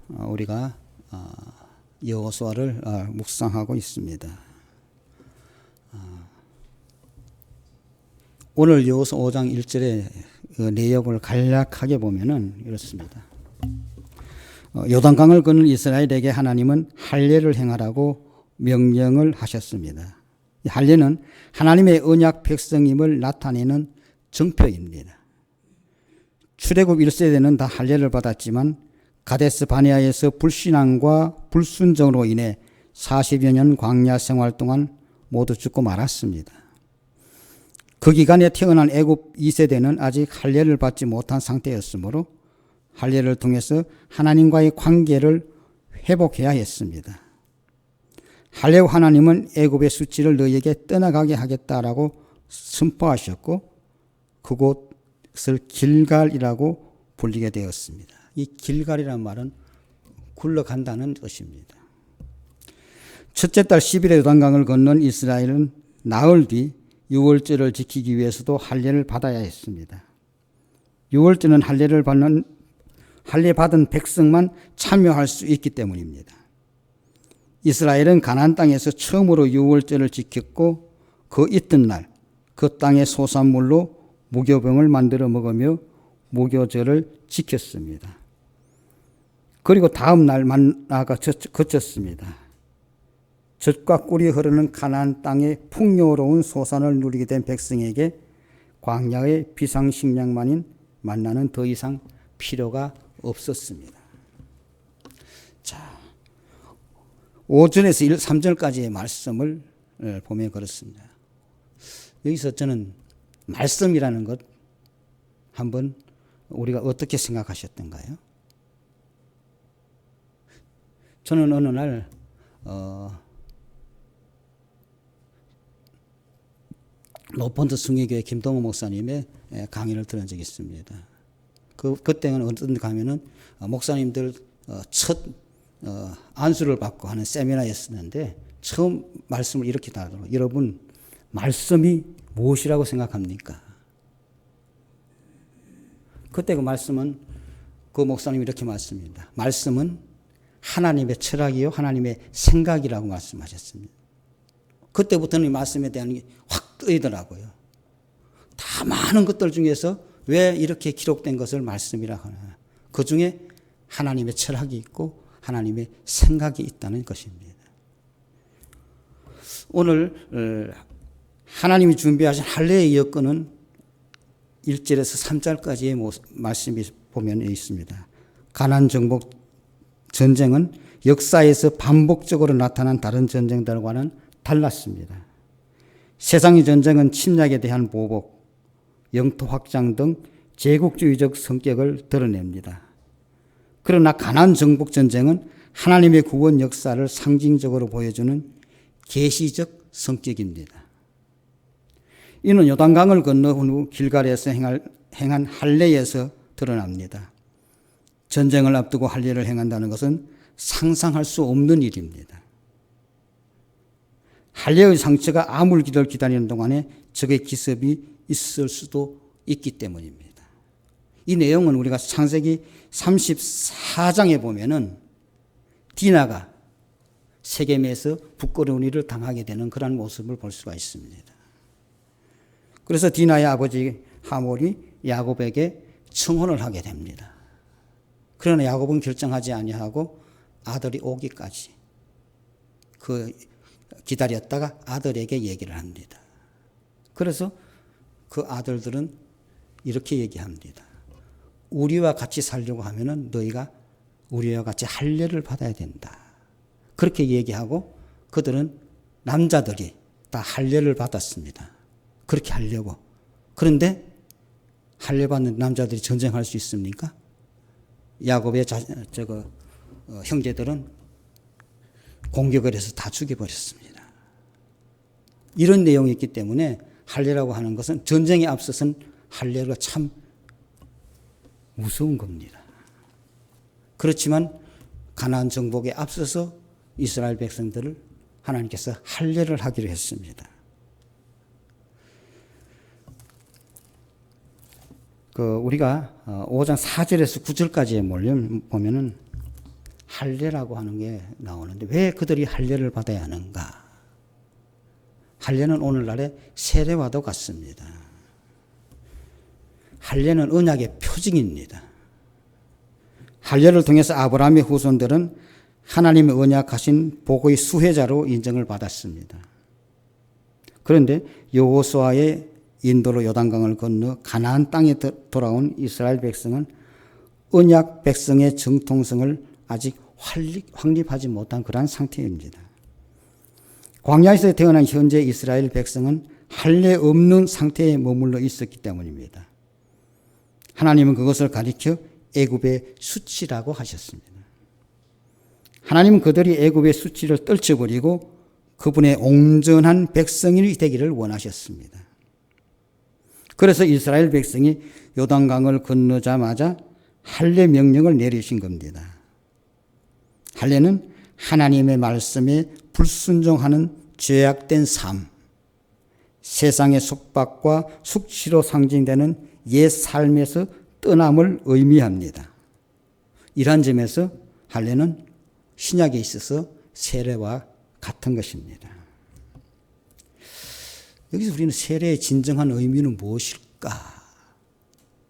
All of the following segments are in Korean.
우리가 여호수아를 묵상하고 있습니다. 오늘 여호수아 5장 1절의 그 내용을 간략하게 보면은 이렇습니다. 요단강을 건넌 이스라엘에게 하나님은 할례를 행하라고 명령을 하셨습니다. 이 할례는 하나님의 언약 백성임을 나타내는 정표입니다. 출애굽 1세대는 다 할례를 받았지만 가데스 바네아에서 불신앙과 불순종으로 인해 40여 년 광야 생활 동안 모두 죽고 말았습니다. 그 기간에 태어난 애굽 2세대는 아직 할례를 받지 못한 상태였으므로 할례를 통해서 하나님과의 관계를 회복해야 했습니다. 할례 후 하나님은 애굽의 수치를 너희에게 떠나가게 하겠다라고 선포하셨고 그곳을 길갈이라고 불리게 되었습니다. 이 길갈이라는 말은 굴러간다는 뜻입니다. 첫째 달 10일에 요단강을 건넌 이스라엘은 나흘 뒤 유월절을 지키기 위해서도 할례를 받아야 했습니다. 유월절은 할례 받은 백성만 참여할 수 있기 때문입니다. 이스라엘은 가나안 땅에서 처음으로 유월절을 지켰고 그 이튿날 그 땅의 소산물로 무교병을 만들어 먹으며 무교절을 지켰습니다. 그리고 다음 날 만나가 그쳤습니다. 젖과 꿀이 흐르는 가나안 땅의 풍요로운 소산을 누리게 된 백성에게 광야의 비상식량만인 만나는 더 이상 필요가 없었습니다. 자, 5절에서 3절까지의 말씀을 보면 그렇습니다. 여기서 저는 말씀이라는 것 한번 우리가 어떻게 생각하셨던가요? 저는 어느 날 노폰트 승리교회 김동호 목사님의 강의를 들은 적이 있습니다. 그때는 어떤 데 가면은 목사님들 첫 안수를 받고 하는 세미나였었는데 처음 말씀을 이렇게 하더라고요. 여러분, 말씀이 무엇이라고 생각합니까? 그때 그 말씀은 그 목사님이 이렇게 말씀합니다. 말씀은 하나님의 철학이요 하나님의 생각이라고 말씀하셨습니다. 그때부터는 이 말씀에 대한 게 확 뜨이더라고요. 다 많은 것들 중에서 왜 이렇게 기록된 것을 말씀이라고 하나. 그 중에 하나님의 철학이 있고 하나님의 생각이 있다는 것입니다. 오늘 하나님이 준비하신 할례의 여건은 1절에서 3절까지의 말씀이 보면 있습니다. 가나안 정복 전쟁은 역사에서 반복적으로 나타난 다른 전쟁들과는 달랐습니다. 세상의 전쟁은 침략에 대한 보복, 영토 확장 등 제국주의적 성격을 드러냅니다. 그러나 가나안 정복 전쟁은 하나님의 구원 역사를 상징적으로 보여주는 계시적 성격입니다. 이는 요단강을 건너온 후 길갈에서 행한 할례에서 드러납니다. 전쟁을 앞두고 할례를 행한다는 것은 상상할 수 없는 일입니다. 할례의 상처가 아물기를 기다리는 동안에 적의 기습이 있을 수도 있기 때문입니다. 이 내용은 우리가 창세기 34장에 보면은 디나가 세겜에서 부끄러운 일을 당하게 되는 그런 모습을 볼 수가 있습니다. 그래서 디나의 아버지 하몰이 야곱에게 청혼을 하게 됩니다. 그러나 야곱은 결정하지 아니하고 아들이 오기까지 기다렸다가 아들에게 얘기를 합니다. 그래서 그 아들들은 이렇게 얘기합니다. 우리와 같이 살려고 하면은 너희가 우리와 같이 할례를 받아야 된다. 그렇게 얘기하고 그들은 남자들이 다 할례를 받았습니다. 그렇게 하려고. 그런데 할례 받는 남자들이 전쟁할 수 있습니까? 야곱의 형제들은 공격을 해서 다 죽여버렸습니다. 이런 내용이 있기 때문에 할례라고 하는 것은 전쟁에 앞서선 할례가 참 무서운 겁니다. 그렇지만 가나안 정복에 앞서서 이스라엘 백성들을 하나님께서 할례를 하기로 했습니다. 우리가 5장 4절에서 9절까지의 보면은 할례라고 하는 게 나오는데 왜 그들이 할례를 받아야 하는가? 할례는 오늘날의 세례와도 같습니다. 할례는 언약의 표징입니다. 할례를 통해서 아브라함의 후손들은 하나님의 언약하신 복의 수혜자로 인정을 받았습니다. 그런데 여호수아의 인도로 요단강을 건너 가나안 땅에 돌아온 이스라엘 백성은 언약 백성의 정통성을 아직 확립하지 못한 그러한 상태입니다. 광야에서 태어난 현재 이스라엘 백성은 할례 없는 상태에 머물러 있었기 때문입니다. 하나님은 그것을 가리켜 애굽의 수치라고 하셨습니다. 하나님은 그들이 애굽의 수치를 떨쳐버리고 그분의 온전한 백성이 되기를 원하셨습니다. 그래서 이스라엘 백성이 요단강을 건너자마자 할례 명령을 내리신 겁니다. 할례는 하나님의 말씀에 불순종하는 죄악된 삶, 세상의 속박과 숙취로 상징되는 옛 삶에서 떠남을 의미합니다. 이러한 점에서 할례는 신약에 있어서 세례와 같은 것입니다. 여기서 우리는 세례의 진정한 의미는 무엇일까?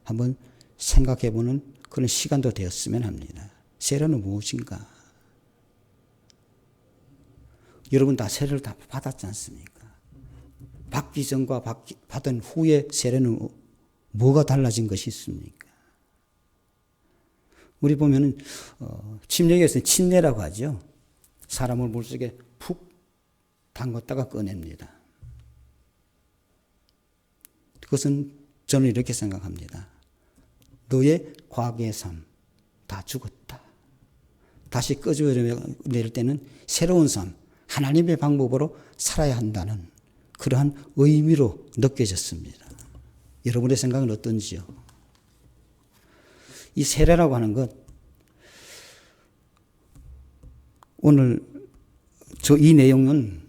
한번 생각해보는 그런 시간도 되었으면 합니다. 세례는 무엇인가? 여러분 다 세례를 다 받았지 않습니까? 받기 전과 받은 후의 세례는 뭐가 달라진 것이 있습니까? 우리 보면은 침례교에서는 침례라고 하죠. 사람을 물속에 푹 담갔다가 꺼냅니다. 그것은 저는 이렇게 생각합니다. 너의 과거의 삶 다 죽었다. 다시 끄집어낼 때는 새로운 삶, 하나님의 방법으로 살아야 한다는 그러한 의미로 느껴졌습니다. 여러분의 생각은 어떤지요? 이 세례라고 하는 것, 오늘 이 내용은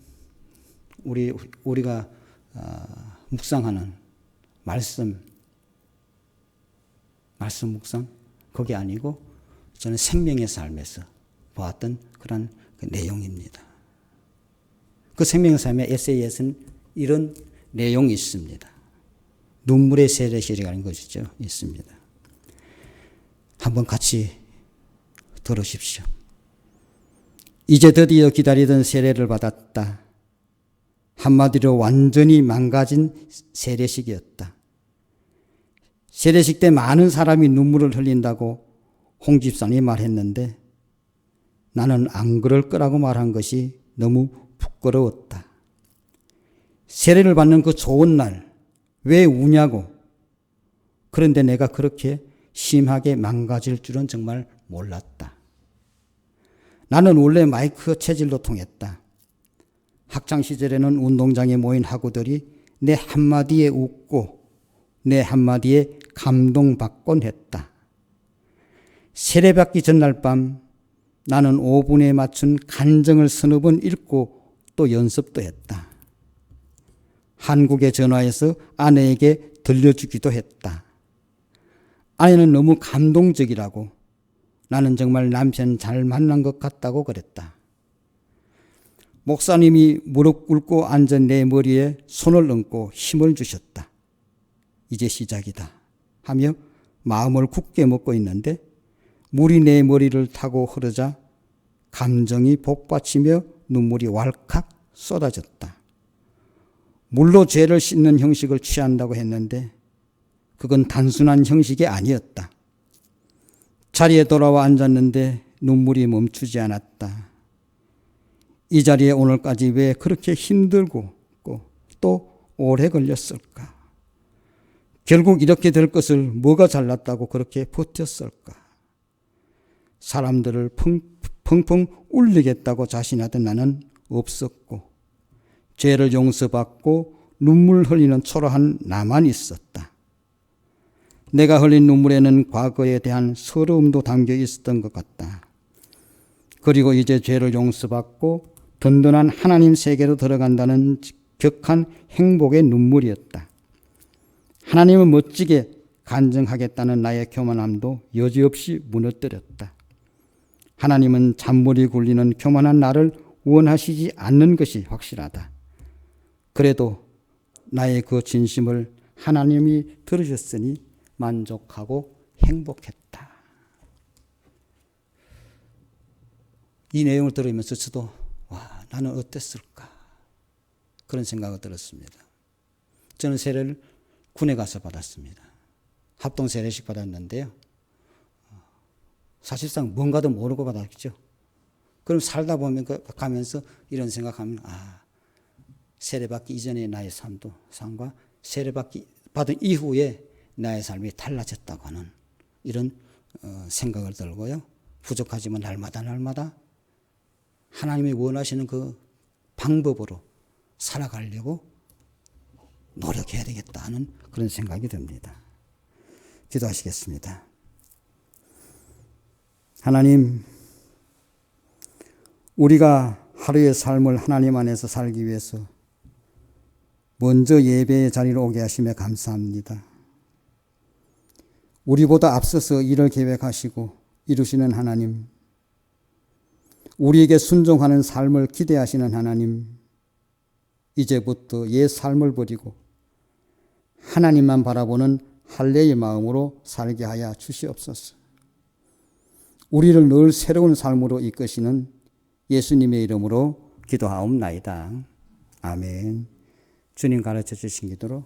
우리가 묵상하는 말씀 묵상 그게 아니고 저는 생명의 삶에서 보았던 그런 내용입니다. 그 생명의 삶의 에세이에서는 이런 내용이 있습니다. 눈물의 세례식이라는 것이죠. 있습니다. 한번 같이 들으십시오. 이제 드디어 기다리던 세례를 받았다. 한마디로 완전히 망가진 세례식이었다. 세례식 때 많은 사람이 눈물을 흘린다고 홍 집사님이 말했는데 나는 안 그럴 거라고 말한 것이 너무 부끄러웠다. 세례를 받는 그 좋은 날 왜 우냐고. 그런데 내가 그렇게 심하게 망가질 줄은 정말 몰랐다. 나는 원래 마이크 체질로 통했다. 학창시절에는 운동장에 모인 학우들이 내 한마디에 웃고 내 한마디에 감동받곤 했다. 세례받기 전날 밤 나는 5분에 맞춘 간증을 서너 번 읽고 또 연습도 했다. 한국에 전화해서 아내에게 들려주기도 했다. 아내는 너무 감동적이라고 나는 정말 남편 잘 만난 것 같다고 그랬다. 목사님이 무릎 꿇고 앉은 내 머리에 손을 얹고 힘을 주셨다. 이제 시작이다 하며 마음을 굳게 먹고 있는데 물이 내 머리를 타고 흐르자 감정이 복받치며 눈물이 왈칵 쏟아졌다. 물로 죄를 씻는 형식을 취한다고 했는데 그건 단순한 형식이 아니었다. 자리에 돌아와 앉았는데 눈물이 멈추지 않았다. 이 자리에 오늘까지 왜 그렇게 힘들고 또 오래 걸렸을까? 결국 이렇게 될 것을 뭐가 잘났다고 그렇게 버텼을까? 사람들을 펑펑 울리겠다고 자신하던 나는 없었고 죄를 용서받고 눈물 흘리는 초라한 나만 있었다. 내가 흘린 눈물에는 과거에 대한 서러움도 담겨 있었던 것 같다. 그리고 이제 죄를 용서받고 든든한 하나님 세계로 들어간다는 격한 행복의 눈물이었다. 하나님은 멋지게 간증하겠다는 나의 교만함도 여지없이 무너뜨렸다. 하나님은 잔머리 굴리는 교만한 나를 원하시지 않는 것이 확실하다. 그래도 나의 그 진심을 하나님이 들으셨으니 만족하고 행복했다. 이 내용을 들으면서 저도 와, 나는 어땠을까? 그런 생각이 들었습니다. 저는 세례를 군에 가서 받았습니다. 합동 세례식 받았는데요. 사실상 뭔가도 모르고 받았죠. 그럼 살다 보면 가면서 이런 생각하면 세례받기 이전의 나의 삶과 세례받기 받은 이후에 나의 삶이 달라졌다고 하는 이런 생각을 들고요. 부족하지만 날마다 하나님이 원하시는 그 방법으로 살아가려고 노력해야 되겠다는 그런 생각이 듭니다. 기도하시겠습니다. 하나님, 우리가 하루의 삶을 하나님 안에서 살기 위해서 먼저 예배의 자리로 오게 하심에 감사합니다. 우리보다 앞서서 일을 계획하시고 이루시는 하나님, 우리에게 순종하는 삶을 기대하시는 하나님, 이제부터 옛 삶을 버리고 하나님만 바라보는 할례의 마음으로 살게 하여 주시옵소서. 우리를 늘 새로운 삶으로 이끄시는 예수님의 이름으로 기도하옵나이다. 아멘. 주님 가르쳐 주신 기도로